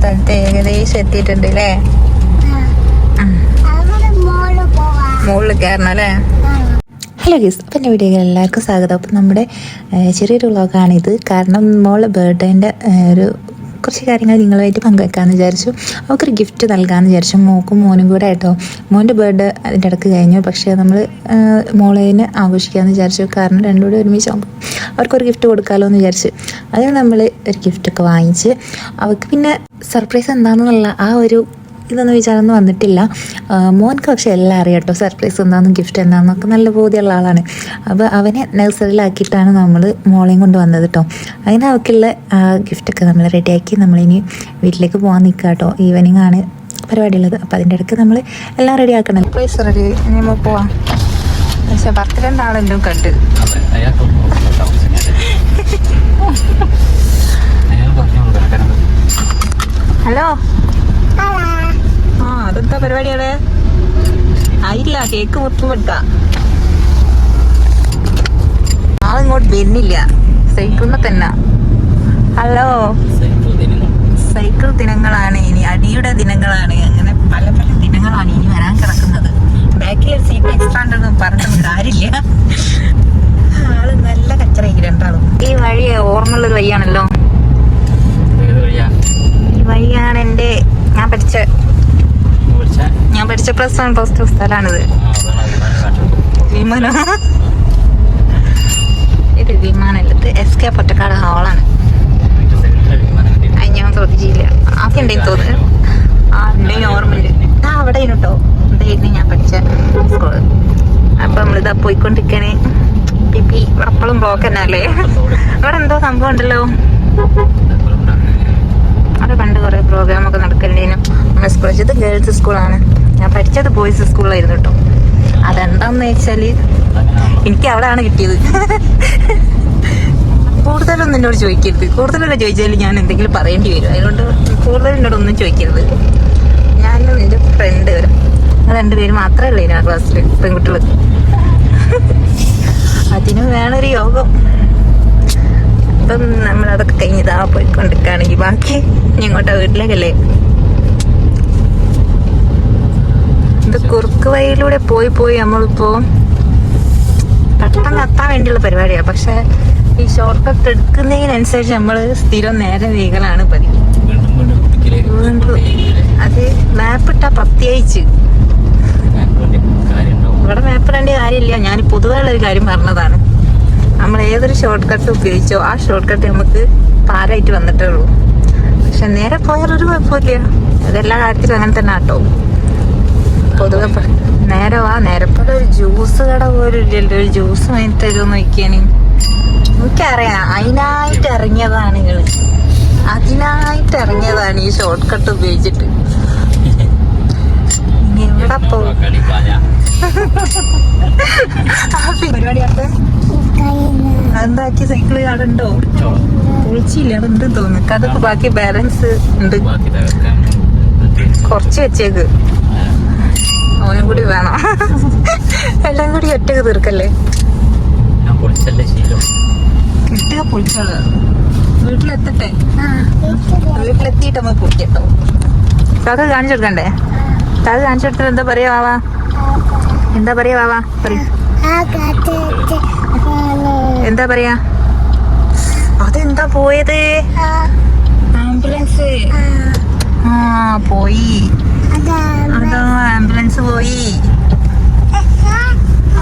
സ്ഥലത്ത് ഏകദേശം എത്തിയിട്ടുണ്ട് അല്ലേ? മുകളിൽ കയറണം അല്ലേ? ഹലോ ഗീസ്, അപ്പം എൻ്റെ വീഡിയോയിൽ എല്ലാവർക്കും സ്വാഗതം. അപ്പം നമ്മുടെ ചെറിയൊരു വ്ളോഗാണിത്. കാരണം മോളെ ബർത്ത്ഡേൻ്റെ ഒരു കുറച്ച് കാര്യങ്ങൾ നിങ്ങളുമായിട്ട് പങ്കുവെക്കാമെന്ന് വിചാരിച്ചു. അവൾക്കൊരു ഗിഫ്റ്റ് നൽകാമെന്ന് വിചാരിച്ചു, മോക്കും മോനും കൂടെ ആയിട്ടോ. മോൻ്റെ ബർത്ത്ഡേ അതിൻ്റെ ഇടയ്ക്ക് കഴിഞ്ഞു, പക്ഷേ നമ്മൾ മോളേനെ ആഘോഷിക്കാമെന്ന് വിചാരിച്ചു. കാരണം രണ്ടുകൂടെ ഒരുമിച്ച് അവർക്കൊരു ഗിഫ്റ്റ് കൊടുക്കാമല്ലോ എന്ന് വിചാരിച്ചു. അതിന് നമ്മൾ ഒരു ഗിഫ്റ്റൊക്കെ വാങ്ങിച്ച് അവൾക്ക് പിന്നെ സർപ്രൈസ് എന്താണെന്നുള്ള ആ ഒരു ഇതൊന്നും വിചാരമൊന്നും വന്നിട്ടില്ല. മോൻക്ക് പക്ഷേ എല്ലാം അറിയാം കേട്ടോ, സർപ്രൈസ് എന്താണെന്നും ഗിഫ്റ്റ് എന്താണെന്നൊക്കെ നല്ല ബോധ്യമുള്ള ആളാണ്. അപ്പോൾ അവനെ നഴ്സറിയിലാക്കിയിട്ടാണ് നമ്മൾ മോളെയും കൊണ്ട് വന്നത് കേട്ടോ. അങ്ങനെ അവൾക്കുള്ള ഗിഫ്റ്റൊക്കെ നമ്മൾ റെഡിയാക്കി നമ്മളിനി വീട്ടിലേക്ക് പോകാൻ നിൽക്കുക കേട്ടോ. ഈവനിങ് ആണ് പരിപാടിയുള്ളത്. അപ്പോൾ അതിൻ്റെ ഇടയ്ക്ക് നമ്മൾ എല്ലാം റെഡി ആക്കണം. സർപ്രൈസ് റെഡി, ഇനി നമ്മൾ പോവാം. പക്ഷേ 12 ആളെല്ലാം കണ്ട്. ഹലോ, അതെന്താ പരിപാടിയാണ്? ആയില്ല, കേക്ക് മുറിച്ചു വെക്കാം. ആളിങ്ങോട്ട് വരുന്നില്ല, സൈക്കിളിന് തന്നെ. ഹലോ, സൈക്കിൾ ദിനങ്ങളാണ് ഇനി, അടിയുടെ ദിനങ്ങളാണ്, അങ്ങനെ പല പല ദിനങ്ങളാണ് ഇനി വരാൻ കിടക്കുന്നത്. ബാക്കിൽ സീറ്റ് എക്സ്ട്രാ ഉണ്ടെന്ന് പറഞ്ഞിട്ട് കാര്യമില്ല. ആള് നല്ല കച്ചറയ്ക്ക് രണ്ടാളും. ഈ വഴി ഓർമ്മയുള്ളൊരു വഴിയാണല്ലോ. ഈ വഴിയാണ് എൻ്റെ ഞാൻ പഠിച്ച +1 + 2 സ്ഥലമാണിത്. വിമാനം, ഇത് വിമാനല്ലത് SK പൊറ്റക്കാട് ഹാളാണ്. അത് ഞാൻ ശ്രദ്ധിച്ചില്ല, ആദ്യം ഉണ്ടെന്ന് തോന്നുന്നു. ഉണ്ടെങ്കിൽ ഓർമ്മയില്ല. അവിടെ കേട്ടോ, ഇതായിരുന്നു ഞാൻ പഠിച്ച സ്കൂള്. അപ്പൊ നമ്മളിതാ പോയിക്കൊണ്ടിരിക്കണേ. പിപ്പി അപ്പളും ബ്ലോക്ക് തന്നെ അല്ലേ? അവിടെ എന്തോ സംഭവം ഉണ്ടല്ലോ. അവിടെ പണ്ട് കുറെ പ്രോഗ്രാമൊക്കെ നടക്കണ്ടേനും. നമ്മുടെ സ്കൂൾ ഇത് ഗേൾസ് സ്കൂളാണ്. ഞാൻ പഠിച്ചത് ബോയ്സ് സ്കൂളിലായിരുന്നു കേട്ടോ. അതെന്താന്ന് വെച്ചാല് എനിക്ക് അവിടെയാണ് കിട്ടിയത്. കൂടുതലൊന്നും എന്നോട് ചോദിക്കരുത്. കൂടുതലൊന്നും ചോദിച്ചാൽ ഞാൻ എന്തെങ്കിലും പറയേണ്ടി വരും. അതുകൊണ്ട് കൂടുതൽ എന്നോടൊന്നും ചോദിക്കരുത്. ഞാനും എൻ്റെ ഫ്രണ്ട് വരും, അത് 2 പേര് മാത്രമേ ഉള്ളൂ ആ ക്ലാസ്സിൽ, പെൺകുട്ടികൾ. അതിന് വേണൊരു യോഗം. അപ്പം നമ്മളതൊക്കെ കഴിഞ്ഞതാ പോയിക്കൊണ്ടിരിക്കുകയാണെങ്കിൽ ബാക്കി ഇങ്ങോട്ടാ വീട്ടിലേക്കല്ലേ. ഇത് കുറുക്ക് വഴിയിലൂടെ പോയി നമ്മളിപ്പോ പെട്ടെന്ന് എത്താൻ വേണ്ടിയുള്ള പരിപാടിയാണ്. പക്ഷെ ഈ ഷോർട്ട് കട്ട് എടുക്കുന്നതിനനുസരിച്ച് നമ്മൾ സ്ഥിരം നേരെ വീകളാണ് പതിവ്. അത് മാപ്പിട്ട പ്രത്യേകിച്ച് ഇവിടെ മാപ്പിടേണ്ട കാര്യമില്ല. ഞാൻ പൊതുവെയുള്ളൊരു കാര്യം പറഞ്ഞതാണ്. നമ്മൾ ഏതൊരു ഷോർട്ട് കട്ട് ഉപയോഗിച്ചോ ആ ഷോർട്ട് കട്ട് നമുക്ക് പാരായിട്ട് വന്നിട്ടേ ഉള്ളൂ. പക്ഷെ നേരെ പോയാലൊരു കുഴപ്പമില്ല. അതെല്ലാ കാര്യത്തിലും അങ്ങനെ തന്നെ കേട്ടോ. പൊതുവെ നേരെ പോലെ ഒരു ജ്യൂസ് കട പോലും ഇല്ലല്ലോ. ഒരു ജ്യൂസ് വാങ്ങി തരുമോ നോക്കിയാണ്. എനിക്കറിയാം, അതിനായിട്ട് ഇറങ്ങിയതാണ് അതിനായിട്ട് ഈ ഷോർട്ട് കട്ട് ഉപയോഗിച്ചിട്ട്. എവിടെ പോകും പരിപാടിയാട്ടെ? അതെന്താക്കി സൈക്കിള് ആടുണ്ടോ? പൊളിച്ചില്ല, അതെന്ത് തോന്നുന്നു. അതൊക്കെ ബാക്കി ബാലൻസ് ഉണ്ട്, കുറച്ച് വെച്ചേക്ക്. അവനും കൂടി വേണം. എല്ലാം കൂടി ഒറ്റക്ക് തീർക്കല്ലേ. കിട്ടുക പൊളിച്ചോളൂ. വീട്ടിലെത്തട്ടെ, വീട്ടിലെത്തിയിട്ട് നമ്മൾ പൊളിക്കട്ടോ. കാക്ക കാണിച്ചു കൊടുക്കണ്ടേ? കാക്ക കാണിച്ചു കൊടുത്തിട്ട് എന്താ പറയാ വാവാ? എന്താ പറയാ വാവാ? എന്താ പറയാ? അതെന്താ പോയത്? ആംബുലൻസ്. പോയി. അതോ ആംബുലൻസ് പോയി.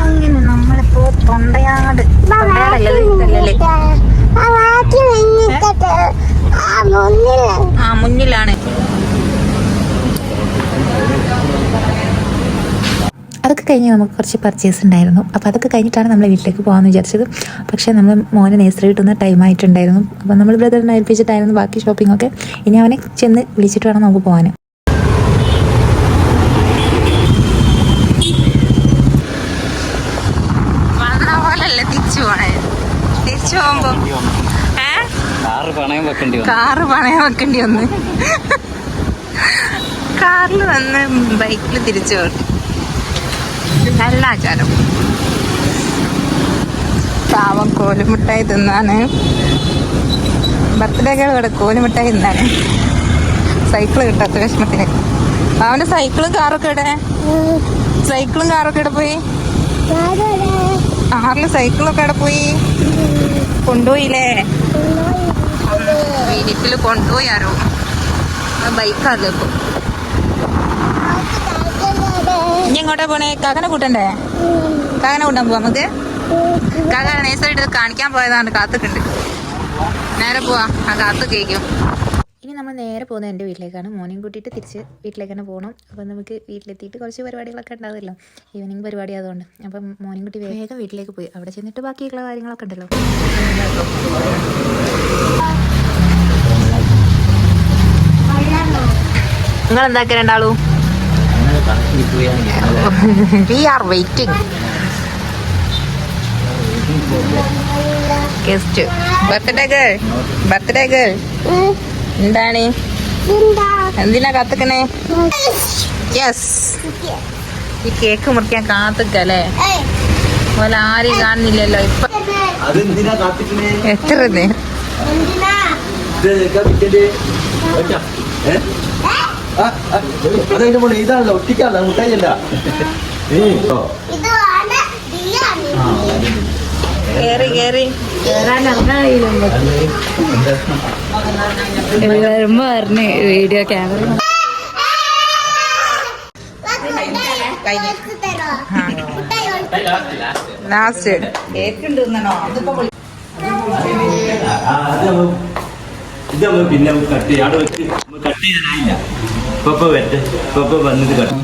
അങ്ങനെ നമ്മളിപ്പോ തൊണ്ടയാടല്ലേ? മുന്നിലാണ്. അതൊക്കെ കഴിഞ്ഞ് നമുക്ക് കുറച്ച് പർച്ചേസ് ഉണ്ടായിരുന്നു. അപ്പോൾ അതൊക്കെ കഴിഞ്ഞിട്ടാണ് നമ്മൾ വീട്ടിലേക്ക് പോകാമെന്ന് വിചാരിച്ചത്. പക്ഷേ നമ്മൾ മോനെ നേഴ്സറി കിട്ടുന്ന ടൈം ആയിട്ടുണ്ടായിരുന്നു. അപ്പോൾ നമ്മൾ ബ്രദറിനെ ഏൽപ്പിച്ചിട്ടായിരുന്നു ബാക്കി ഷോപ്പിംഗ് ഒക്കെ. ഇനി അവനെ ചെന്ന് വിളിച്ചിട്ട് വേണം നമുക്ക് പോകാൻ. വന്ന പോലല്ലേ തിരിച്ചു പോണേ. തിരിച്ചു പോകുമ്പോ കാറ് പണയം വെക്കേണ്ടി വന്ന് കാറിൽ വന്ന് ബൈക്കിൽ തിരിച്ചു പോട്ടെ. നല്ല ആചാരം. പാവം കോലുമിഠായി തിന്നാണ്. ബർത്ത്ഡേകൾ ഇവിടെ കോലുമിഠായി തിന്നാണ്. സൈക്കിള് കിട്ടാത്ത വിഷമത്തിന്. അവന്റെ സൈക്കിളും കാറൊക്കെ ഇവിടെ പോയി. ആറില് സൈക്കിളൊക്കെ ഇവിടെ പോയി. കൊണ്ടുപോയില്ലേ? വീട്ടിൽ കൊണ്ടുപോയി ആരോ. ബൈക്കാണല്ലോ ഇപ്പൊ. ഇനി എങ്ങോട്ടാ പോണേ? കാക്കനെ കൂട്ടണ്ടേ? കാക്കനെ കൂട്ടാൻ പോവാ നമുക്ക്. കാക്ക നേഴ്സറിയിട്ട് കാണിക്കാൻ പോയതാണ്. കാത്തുക്കുണ്ട്. നേരെ പോവാ. ആ കാത്ത് കേൾക്കും. ഇനി നമ്മൾ നേരെ പോകുന്നത് എൻ്റെ വീട്ടിലേക്കാണ്. മോർണിംഗ് കൂട്ടിയിട്ട് തിരിച്ച് വീട്ടിലേക്ക് തന്നെ പോകണം. അപ്പം നമുക്ക് വീട്ടിലെത്തിയിട്ട് കുറച്ച് പരിപാടികളൊക്കെ ഉണ്ടാവുമല്ലോ, ഈവനിങ് പരിപാടി ആയതുകൊണ്ട്. അപ്പം മോർണിംഗ് കുട്ടി വേഗം വീട്ടിലേക്ക് പോയി. അവിടെ ചെന്നിട്ട് ബാക്കിയുള്ള കാര്യങ്ങളൊക്കെ ഉണ്ടല്ലോ. നിങ്ങൾ എന്താക്കി രണ്ടാളൂ? We are waiting. Guest birthday girl എന്താണ്? എന്തിനാ കാത്തുക്കണേ? യെസ്, ഈ കേക്ക് മുറിക്കാൻ കാത്തുക്കല്ലേ? പോലെ ആരും കാണുന്നില്ലല്ലോ ഇപ്പൊ. എത്ര നേരം ഇതാണല്ലോ ഒട്ടിക്കാണല്ലോ മുട്ടായില്ല. കേറി വരുമ്പോ പറഞ്ഞ് വീഡിയോ ക്യാമറ ലാസ്റ്റ് കേക്ക് ഉണ്ടെന്നോ? ഇത് നമ്മൾ പിന്നെ കട്ട് ചെയ്യാം. അവിടെ വെച്ച് കട്ട് ചെയ്യാനായില്ല. ഇപ്പൊ വരട്ടെ. ഇപ്പൊ വന്നിട്ട് കട്ട്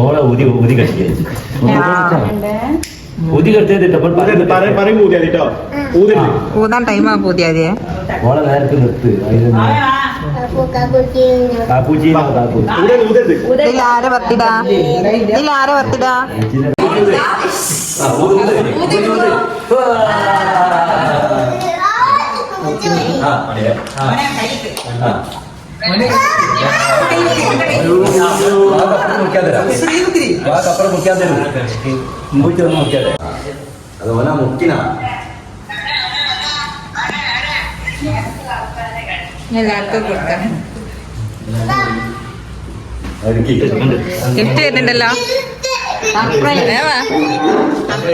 ഓളെ ഊതി കട്ടിയത് ഊതി കെട്ടിയതിട്ടപ്പോൾ ഊതാൻ ടൈമാ പൂതിയാതെ. ഓളെ നേരത്തെ നിർത്ത്. ഇതിലാരെ ബർത്തിടാ? അതുപോലെ മുക്കിന എല്ലാവർക്കും കൊടുക്കണം. ഗിഫ്റ്റ് വരുന്നുണ്ടല്ലോ.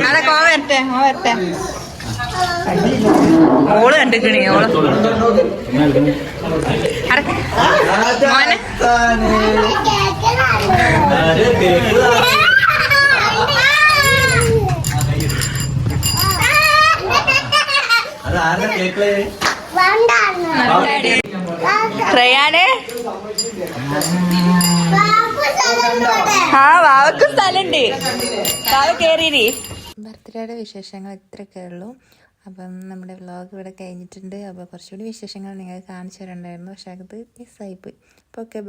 അതൊക്കെ വരട്ടെ. ഓള് കണ്ടിക്കണേ. ഓള് മോനെ റയാനെ വാവക്ക് സ്ഥലമുണ്ട്. വാവ കേറി. ബർത്ത്ഡേയുടെ വിശേഷങ്ങൾ ഇത്രയൊക്കെ ഉള്ളൂ. അപ്പം നമ്മുടെ വ്ളോഗ് ഇവിടെ കഴിഞ്ഞിട്ടുണ്ട്. അപ്പോൾ കുറച്ചുകൂടി വിശേഷങ്ങൾ നിങ്ങൾക്ക് കാണിച്ചു തരണ്ടായിരുന്നു. പക്ഷേ അത് മിസ്സായിപ്പോയി. അപ്പോൾ ഓക്കെ.